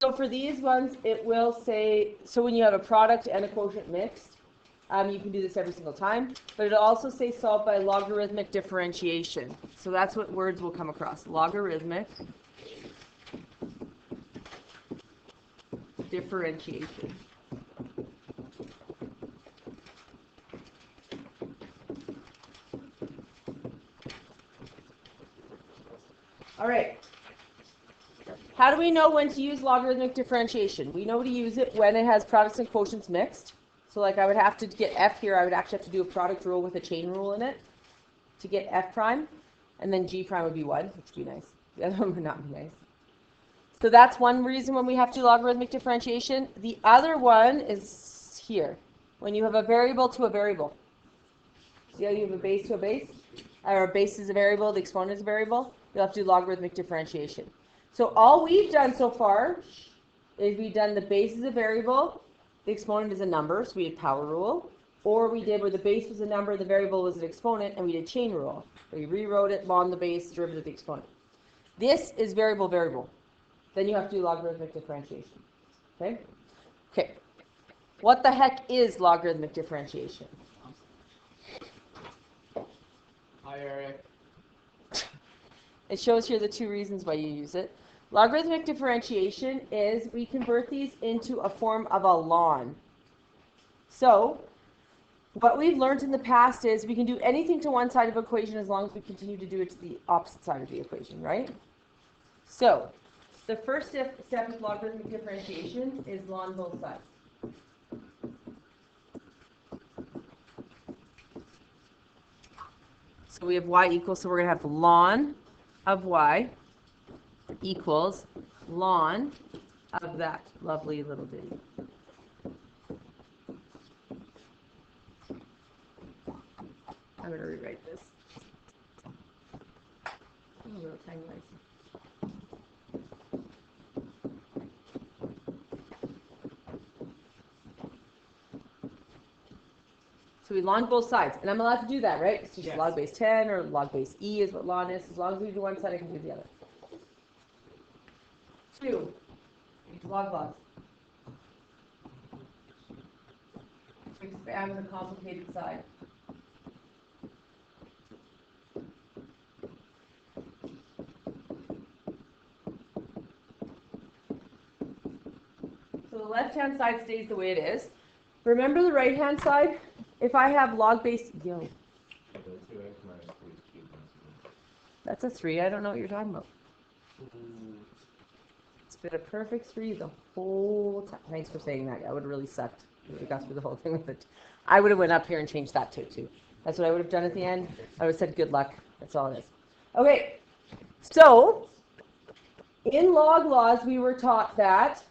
So for these ones, it will say, so when you have a product and a quotient mixed, you can do this every single time, but it'll also say solve by logarithmic differentiation. So that's what words will come across, logarithmic differentiation. All right. How do we know when to use logarithmic differentiation? We know to use it when it has products and quotients mixed. So like I would have to get f here, I would actually have to do a product rule with a chain rule in it to get f prime. And then g prime would be 1, which would be nice. The other one would not be nice. So that's one reason when we have to do logarithmic differentiation. The other one is here. When you have a variable to a variable. See how you have a base to a base? Or a base is a variable, the exponent is a variable. You'll have to do logarithmic differentiation. So all we've done so far is we've done the base is a variable, the exponent is a number, so we did power rule. Or we did where the base was a number, the variable was an exponent, and we did chain rule. We rewrote it, ln the base, derivative of the exponent. This is variable, variable. Then you have to do logarithmic differentiation. Okay? Okay. What the heck is logarithmic differentiation? Hi, Eric. It shows here the two reasons why you use it. Logarithmic differentiation is we convert these into a form of a ln. So what we've learned in the past is we can do anything to one side of an equation as long as we continue to do it to the opposite side of the equation, right? So the first step with logarithmic differentiation is ln both sides. So we have y equals, so we're going to have ln of y equals ln of that lovely little ditty. I'm going to rewrite this. A little tiny license. So we ln both sides, and I'm allowed to do that, right? It's just yes. Log base 10 or log base e is what ln is. As long as we do one side, I can do the other. 2, log. Expand the complicated side. So the left-hand side stays the way it is. Remember the right-hand side? If I have log base, that's a 3. I don't know what you're talking about. It's been a perfect 3 the whole time. Thanks for saying that. I would have really sucked. We would have got through the whole thing with it. I would have went up here and changed that too. That's what I would have done at the end. I would have said good luck. That's all it is. Okay. So in log laws, we were taught that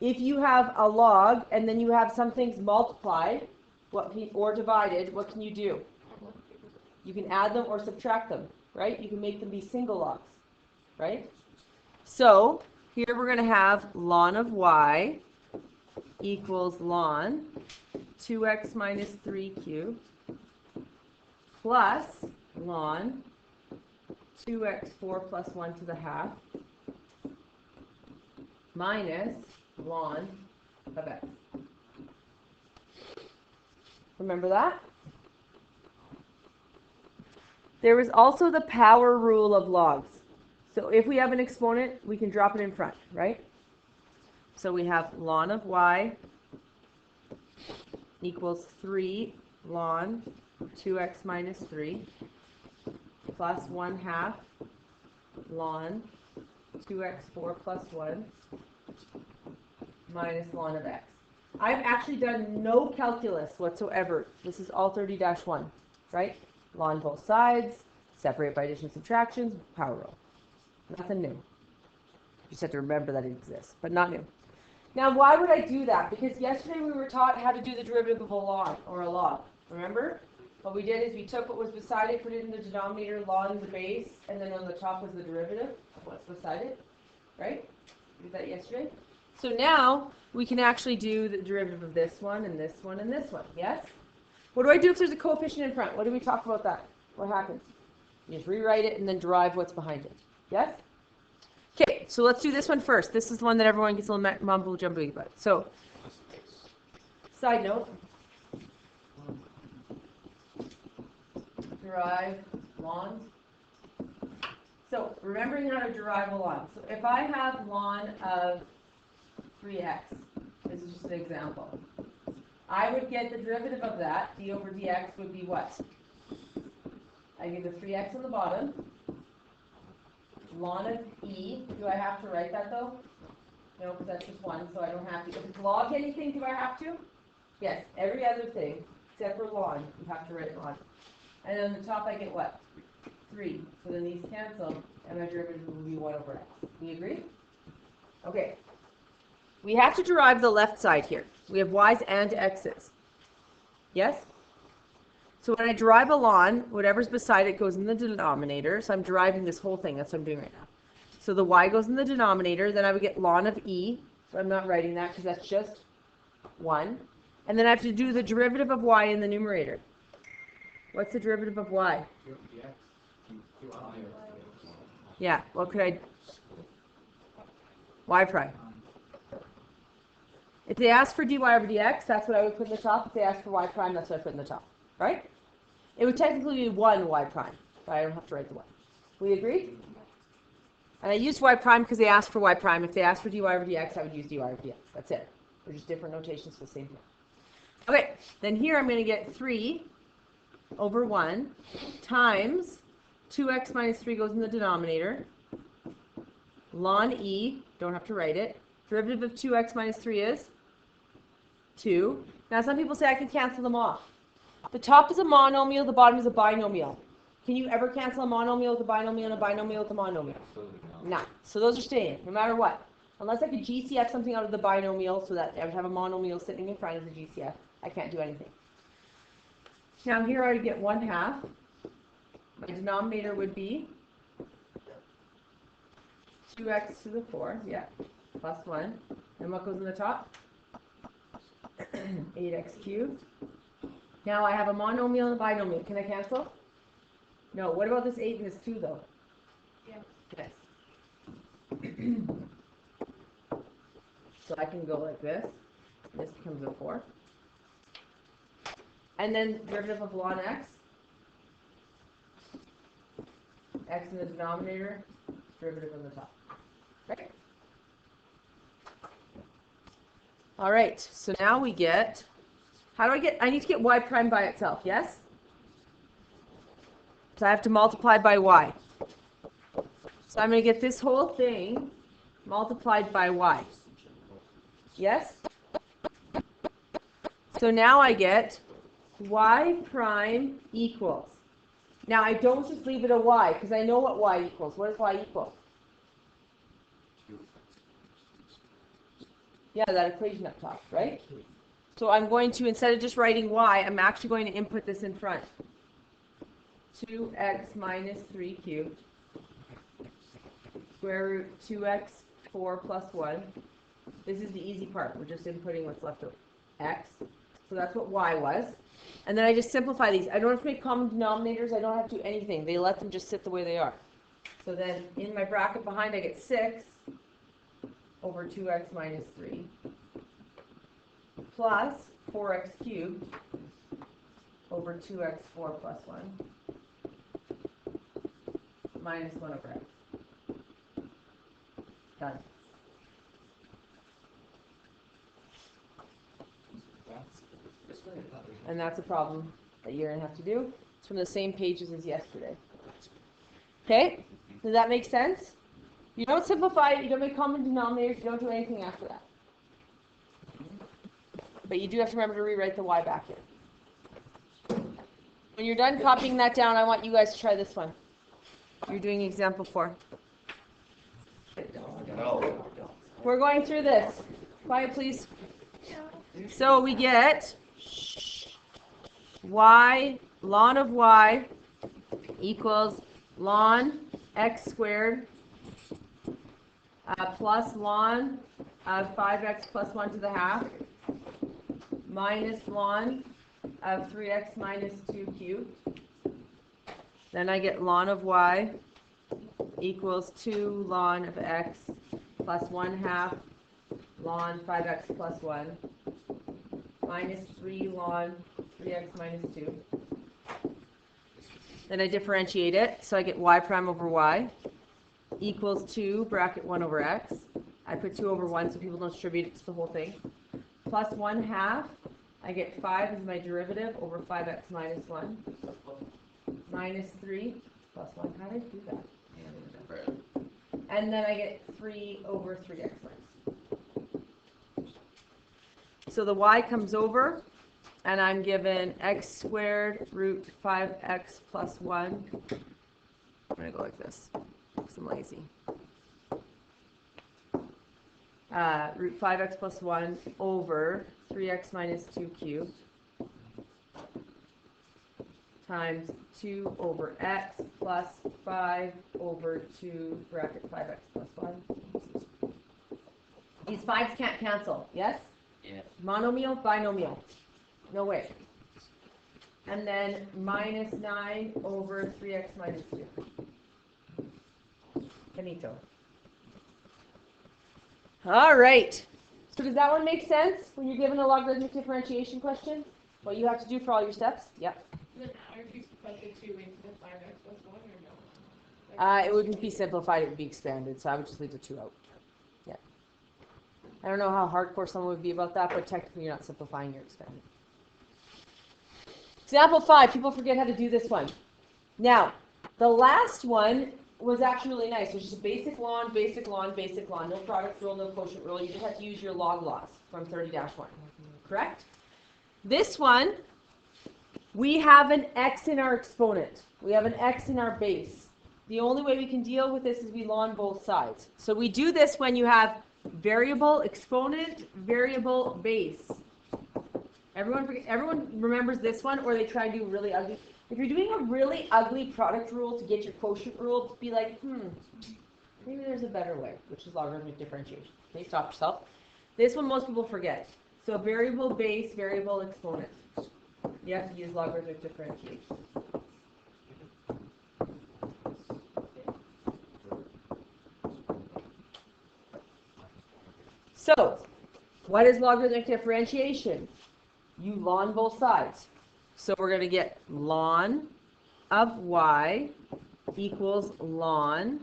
if you have a log and then you have some things multiplied or divided, what can you do? You can add them or subtract them, right? You can make them be single logs, right? So here we're going to have ln of y equals ln 2x minus 3 cubed plus ln 2x4 plus 1 to the half minus ln of x. Remember that? There was also the power rule of logs. So if we have an exponent, we can drop it in front, right? So we have ln of y equals 3 ln 2x minus 3 plus 1/2 ln 2x4 plus 1 minus ln of x. I've actually done no calculus whatsoever. This is all 30-1, right? Ln both sides, separate by addition and subtraction, power rule. Nothing new. You just have to remember that it exists, but not new. Now, why would I do that? Because yesterday we were taught how to do the derivative of a log, or a log. Remember? What we did is we took what was beside it, put it in the denominator, ln the base, and then on the top was the derivative of what's beside it. Right? We did that yesterday. So now we can actually do the derivative of this one, and this one, and this one. Yes? What do I do if there's a coefficient in front? What do we talk about that? What happens? You just rewrite it and then derive what's behind it. Yes? Okay, so let's do this one first. This is the one that everyone gets a little mumble jumbo about. So, side note, derive ln. So, remembering how to derive a ln. So, if I have ln of 3x, this is just an example, I would get the derivative of that, d over dx would be what? I get the 3x on the bottom, ln of e. Do I have to write that though? No, because that's just 1, so I don't have to. If it's log anything, do I have to? Yes, every other thing, except for ln, you have to write ln. And then on the top I get what? 3. So then these cancel, and my derivative will be 1 over x. We agree? Okay. We have to derive the left side here. We have y's and x's. Yes? So when I derive a ln, whatever's beside it goes in the denominator. So I'm deriving this whole thing. That's what I'm doing right now. So the y goes in the denominator. Then I would get ln of e. So I'm not writing that because that's just 1. And then I have to do the derivative of y in the numerator. What's the derivative of y? Yeah, what could I... y prime. If they ask for dy over dx, that's what I would put in the top. If they ask for y prime, that's what I put in the top. Right? It would technically be 1 y prime, but I don't have to write the 1. We agree? And I used y prime because they asked for y prime. If they asked for dy over dx, I would use dy over dx. That's it. They're just different notations for the same thing. Okay, then here I'm going to get 3 over 1 times 2x minus 3 goes in the denominator. Ln e, don't have to write it. Derivative of 2x minus 3 is 2. Now some people say I can cancel them off. The top is a monomial, the bottom is a binomial. Can you ever cancel a monomial with a binomial and a binomial with a monomial? No. So those are staying, no matter what. Unless I could GCF something out of the binomial so that I would have a monomial sitting in front of the GCF, I can't do anything. Now here I would get 1/2. My denominator would be 2x to the 4, yeah, plus 1. And what goes in the top? 8x cubed. Now I have a monomial and a binomial. Can I cancel? No. What about this 8 and this 2, though? Yeah. Yes. So I can go like this. This becomes a 4. And then derivative of ln x. X in the denominator, derivative on the top. Right? All right, so now we get, how do I get, I need to get y prime by itself, yes? So I have to multiply by y. So I'm going to get this whole thing multiplied by y. Yes? So now I get y prime equals. Now I don't just leave it a y, because I know what y equals. What does y equal? Yeah, that equation up top, right? So I'm going to, instead of just writing y, I'm actually going to input this in front. 2x minus 3 cubed, square root 2x 4 plus 1. This is the easy part. We're just inputting what's left of x. So that's what y was. And then I just simplify these. I don't have to make common denominators. I don't have to do anything. They let them just sit the way they are. So then in my bracket behind, I get 6 over 2x minus 3 plus 4x cubed over 2x 4 plus 1 minus 1 over x. Done. And that's a problem that you're going to have to do. It's from the same pages as yesterday. Okay? Does that make sense? You don't simplify it, you don't make common denominators, you don't do anything after that. But you do have to remember to rewrite the y back here. When you're done copying that down, I want you guys to try this one. You're doing example 4. No. We're going through this. Quiet, please. So we get y, ln of y equals ln x squared plus ln of 5x plus 1 to the half minus ln of 3x minus 2 cubed. Then I get ln of y equals 2 ln of x plus 1/2 ln 5x plus 1 minus 3 ln 3x minus 2. Then I differentiate it, so I get y prime over y equals 2 bracket 1 over x. I put 2 over 1 so people don't distribute it to the whole thing. Plus 1/2, I get 5 as my derivative over 5x minus 1 minus 3 plus 1. How did I do that? And then I get 3 over 3x minus. So the y comes over, and I'm given x squared root 5x plus 1. I'm going to go like this because I'm lazy. Root 5x plus 1 over 3x minus 2 cubed times 2 over x plus 5 over 2 bracket 5x plus 1. These 5's can't cancel, yes? Yeah. Monomial, binomial. No way. And then minus 9 over 3x minus 2. Finito. All right. So does that one make sense when you're given a logarithmic differentiation question? What you have to do for all your steps? Yep. Then are you expected to simplify x plus 1 or no? It wouldn't be simplified, it would be expanded, so I would just leave the 2 out. Yeah. I don't know how hardcore someone would be about that, but technically you're not simplifying, you're expanding. Example 5, people forget how to do this one. Now, the last one was actually really nice. It was just a basic ln, basic ln, basic ln. No product rule, no quotient rule. You just have to use your log laws from 30-1. Correct? This one, we have an x in our exponent. We have an x in our base. The only way we can deal with this is we ln both sides. So we do this when you have variable exponent, variable base. Everyone remembers this one, or they try and do really ugly. If you're doing a really ugly product rule to get your quotient rule, be like, maybe there's a better way, which is logarithmic differentiation. Okay, stop yourself. This one most people forget. So variable base, variable exponent. You have to use logarithmic differentiation. So, what is logarithmic differentiation? You ln both sides. So we're going to get ln of y equals ln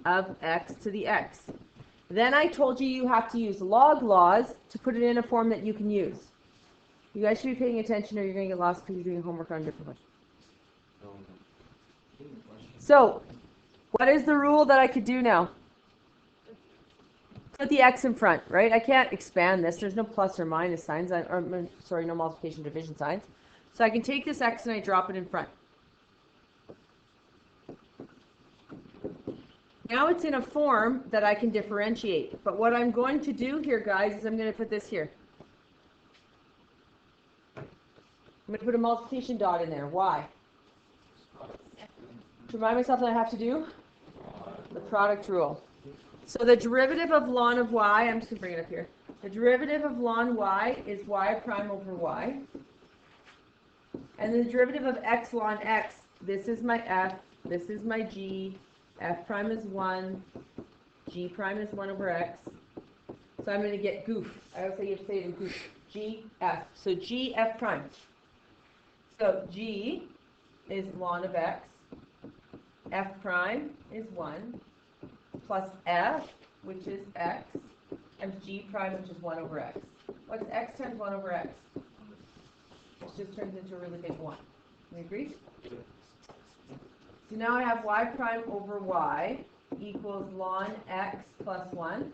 of x to the x. Then I told you you have to use log laws to put it in a form that you can use. You guys should be paying attention or you're going to get lost because you're doing homework on different questions. So, what is the rule that I could do now? Put the x in front, right? I can't expand this. There's no plus or minus signs, no multiplication division signs. So I can take this x and I drop it in front. Now it's in a form that I can differentiate. But what I'm going to do here, guys, is I'm going to put this here. I'm going to put a multiplication dot in there. Why? To remind myself that I have to do the product rule. So the derivative of ln of y, I'm just going to bring it up here. The derivative of ln y is y prime over y. And the derivative of x ln x, this is my f, this is my g, f prime is 1, g prime is 1 over x. So I'm going to get goof. I always say you have to say it in goof. G, f. So g, f prime. So g is ln of x, f prime is 1, plus f, which is x, and g prime, which is 1 over x. What's x times 1 over x? Which just turns into a really big 1. We agree? So now I have y prime over y equals ln x plus 1.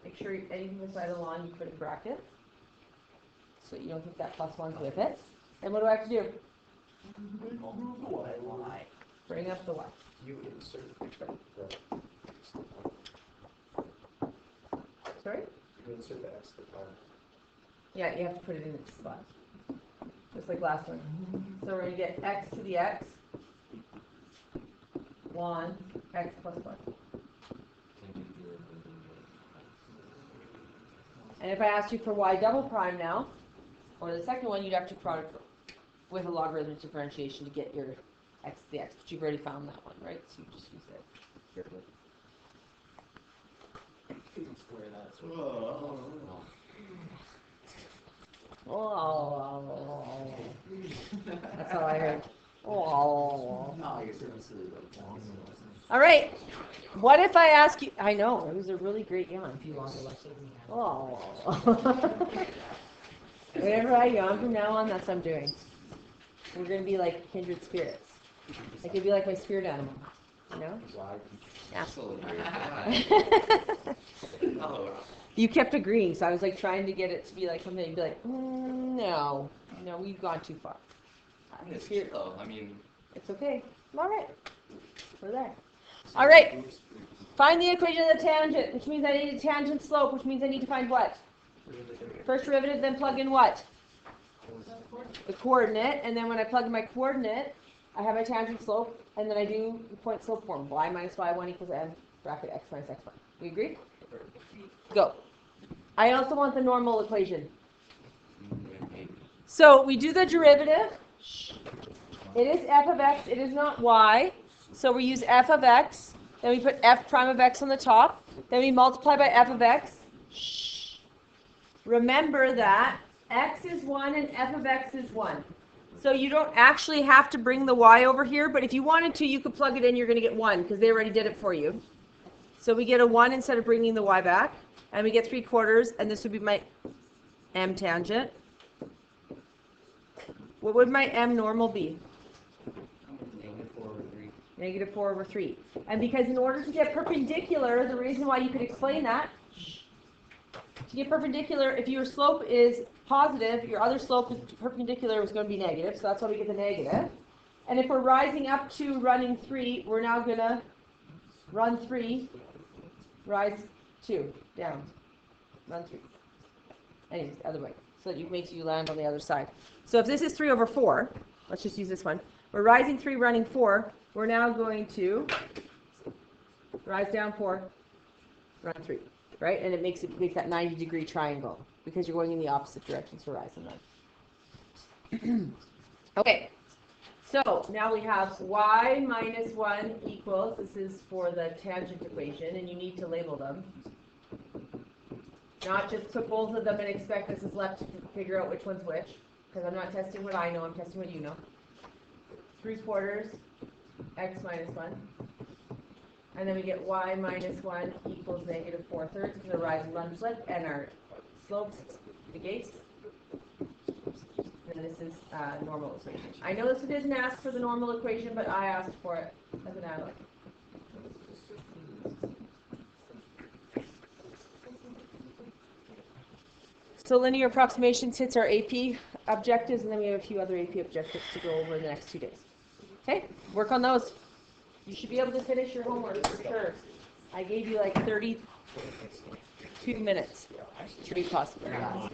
Make sure anything beside a ln you put in brackets, so you don't take that plus 1's with it. And what do I have to do? Remove the y. Bring up the y. You insert the Sorry? you insert the x to the power. Yeah, you have to put it in its spot. Just like last one. So we're going to get x to the x ln x plus 1. And if I asked you for y double prime now, or the second one, you'd have to product with a logarithmic differentiation to get your x to the x. But you've already found that one, right? So you just use it. Square that. Oh. That's all I heard. Oh. No, you're certainly silly about that. All right. What if I ask you? I know, it was a really great yawn. Oh. Whenever I yawn from now on, that's what I'm doing. We're going to be like kindred spirits. I could be like my spirit animal. You know? Yeah. You kept agreeing, so I was like trying to get it to be like something. You'd be like, no, we've gone too far. It's cute though. I mean, It's okay. All right. We're there. All right. Find the equation of the tangent, which means I need a tangent slope, which means I need to find what? First derivative, then plug in what? The coordinate, and then when I plug in my coordinate, I have my tangent slope, and then I do the point slope form. Y minus y1 equals m bracket x minus x1. We agree? Go. I also want the normal equation. So we do the derivative. It is f of x. It is not y. So we use f of x. Then we put f prime of x on the top. Then we multiply by f of x. Remember that x is 1 and f of x is 1. So you don't actually have to bring the y over here, but if you wanted to, you could plug it in. You're going to get 1 because they already did it for you. So we get a 1 instead of bringing the y back. And we get 3/4, and this would be my m tangent. What would my m normal be? Negative 4 over 3. And because in order to get perpendicular, the reason why you could explain that, to get perpendicular, if your slope is positive, your other slope is perpendicular is going to be negative, so that's why we get the negative. And if we're rising up to running 3, we're now going to run 3, rise 2, down, run 3. Anyways, other way. So that makes you land on the other side. So if this is 3 over 4, let's just use this one. We're rising 3, running 4. We're now going to rise down 4, run 3, right? And it makes that 90-degree triangle because you're going in the opposite directions for rise and run. Okay. So now we have y minus 1 equals, this is for the tangent equation, and you need to label them. Not just put both of them and expect this is left to figure out which one's which, because I'm not testing what I know, I'm testing what you know. 3/4 x minus 1. And then we get y minus 1 equals negative 4/3 because the rise and run flip, and our slopes negates. And this is normal equation. I know this didn't ask for the normal equation, but I asked for it as an add-on. So linear approximations hits our AP objectives, and then we have a few other AP objectives to go over in the next 2 days. Okay, work on those. You should be able to finish your homework for sure. I gave you like 32 minutes. 3 possible.